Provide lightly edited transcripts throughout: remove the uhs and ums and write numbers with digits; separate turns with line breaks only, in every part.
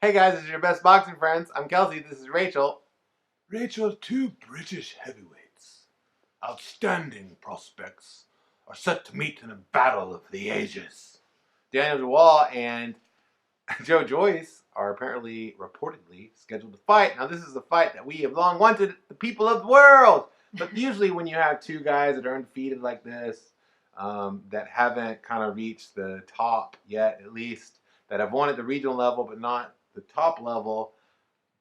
Hey guys, this is your best boxing friends. I'm Kelsey. This is Rachel.
Rachel, two British heavyweights, outstanding prospects, are set to meet in a battle of the ages.
Daniel Dubois and Joe Joyce are reportedly scheduled to fight. Now, this is a fight that we have long wanted, the people of the world. But usually, when you have two guys that are undefeated like this, that haven't kind of reached the top yet, at least, that have won at the regional level but not the top level,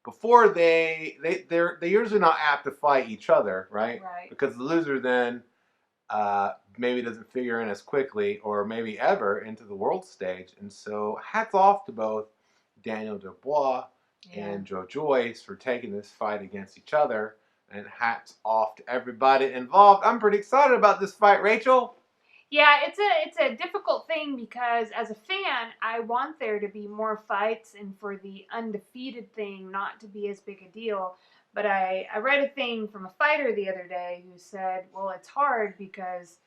before they're usually not apt to fight each other, right?
Right.
Because the loser then maybe doesn't figure in as quickly or maybe ever into the world stage. And so hats off to both Daniel Dubois and Joe Joyce for taking this fight against each other. And hats off to everybody involved. I'm pretty excited about this fight, Rachel.
Yeah, it's a difficult thing because as a fan, I want there to be more fights and for the undefeated thing not to be as big a deal. But I read a thing from a fighter the other day who said, well, it's hard because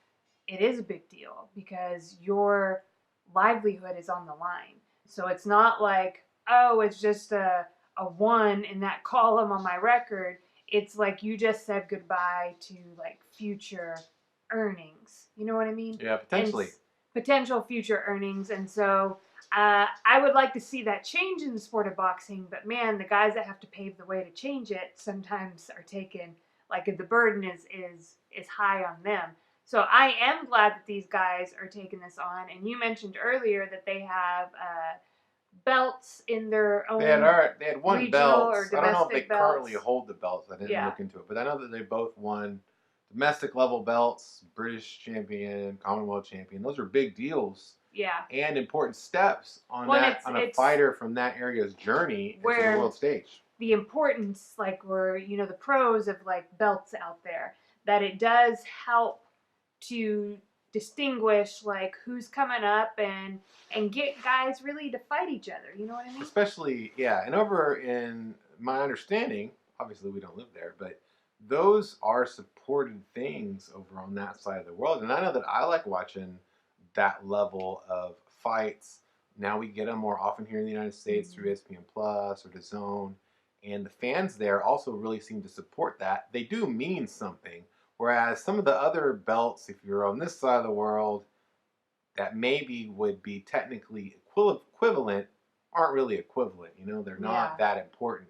it is a big deal because your livelihood is on the line. So it's not like, oh, it's just a one in that column on my record. It's like you just said goodbye to like future earnings. You know what I mean?
Yeah, potentially.
And potential future earnings. And so I would like to see that change in the sport of boxing. But man, the guys that have to pave the way to change it sometimes are taken, like the burden is high on them. So I am glad that these guys are taking this on. And you mentioned earlier that they have belts in their own.
They had won belts. I don't know if they
belts.
currently hold the belts. I didn't look into it, but I know that they both won domestic level belts, British champion, Commonwealth champion. Those are big deals.
Yeah.
And important steps on a fighter from that area's journey into the world stage.
The importance, like the pros of like belts out there, that it does help to distinguish like who's coming up and get guys really to fight each other. You know what I mean?
Especially, yeah. And over in my understanding, obviously we don't live there, but those are supported things over on that side of the world. And I know that I like watching that level of fights. Now we get them more often here in the United States through ESPN Plus or DAZN. And the fans there also really seem to support that. They do mean something. Whereas some of the other belts, if you're on this side of the world, that maybe would be technically equivalent, aren't really equivalent. They're not that important.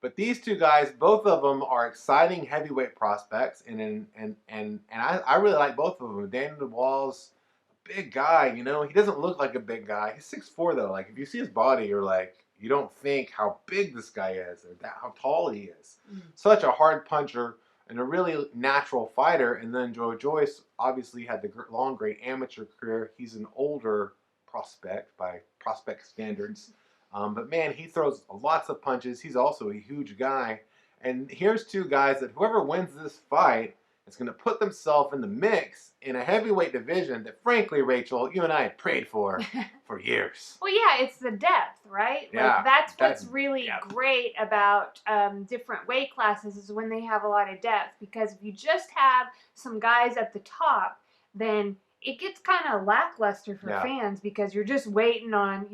But these two guys, both of them are exciting heavyweight prospects, and I really like both of them. Daniel Dubois, a big guy, he doesn't look like a big guy. He's 6'4" though. Like if you see his body, you're like, you don't think how big this guy is or how tall he is. Such a hard puncher and a really natural fighter. And then Joe Joyce obviously had the long, great amateur career. He's an older prospect by prospect standards. But man, he throws lots of punches. He's also a huge guy. And here's two guys that whoever wins this fight is going to put themselves in the mix in a heavyweight division that, frankly, Rachel, you and I had prayed for years.
Well, yeah, it's the depth, right?
Yeah,
like that's what's really great about different weight classes is when they have a lot of depth. Because if you just have some guys at the top, then it gets kind of lackluster for fans because you're just waiting on,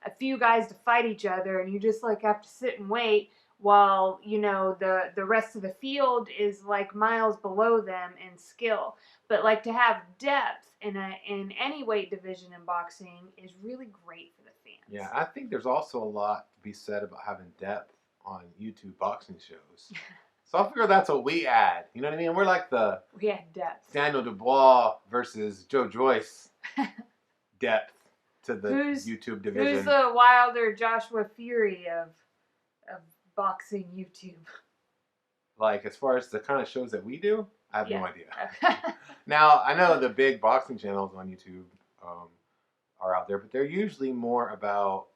a few guys to fight each other and you just like have to sit and wait while, the rest of the field is like miles below them in skill. But like to have depth in any weight division in boxing is really great for the fans.
Yeah, I think there's also a lot to be said about having depth on YouTube boxing shows. So I figure that's what we add. You know what I mean? We're like
we add depth.
Daniel Dubois versus Joe Joyce depth to the YouTube division.
Who's the Wilder Joshua Fury of boxing YouTube?
Like as far as the kind of shows that we do, I have no idea. Now I know the big boxing channels on YouTube are out there, but they're usually more about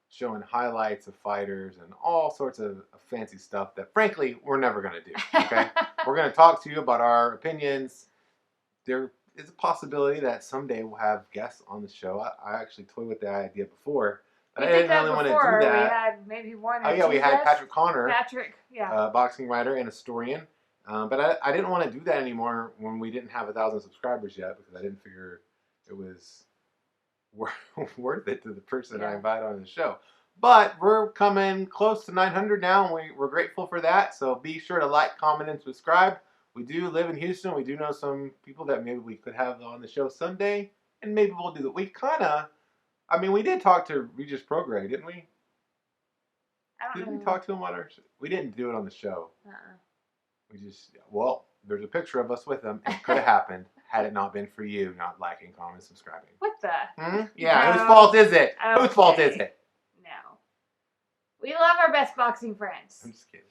showing highlights of fighters and all sorts of fancy stuff that, frankly, we're never going to do, okay? We're going to talk to you about our opinions. There is a possibility that someday we'll have guests on the show. I actually toyed with that idea before. But I didn't really want to do that.
We had maybe one or two.
Oh, yeah, we had Patrick Connor. Boxing writer and historian. But I didn't want to do that anymore when we didn't have 1,000 subscribers yet because I didn't figure it was worth it to the person I
Yeah.
invite on the show. But we're coming close to 900 now, and we're grateful for that. So be sure to like, comment, and subscribe. We do live in Houston. We do know some people that maybe we could have on the show someday, and maybe we'll do that. We kind of, I mean, we did talk to Regis Prograde, didn't we?
I don't
Did
know.
we talk to him on our show? We didn't do it on the show.
Uh-uh.
We just, well, there's a picture of us with him. It could have happened had it not been for you not liking, commenting, subscribing.
What the?
Yeah,
No.
whose fault is it?
Okay.
Whose fault is it?
No. We love our best boxing friends.
I'm just kidding.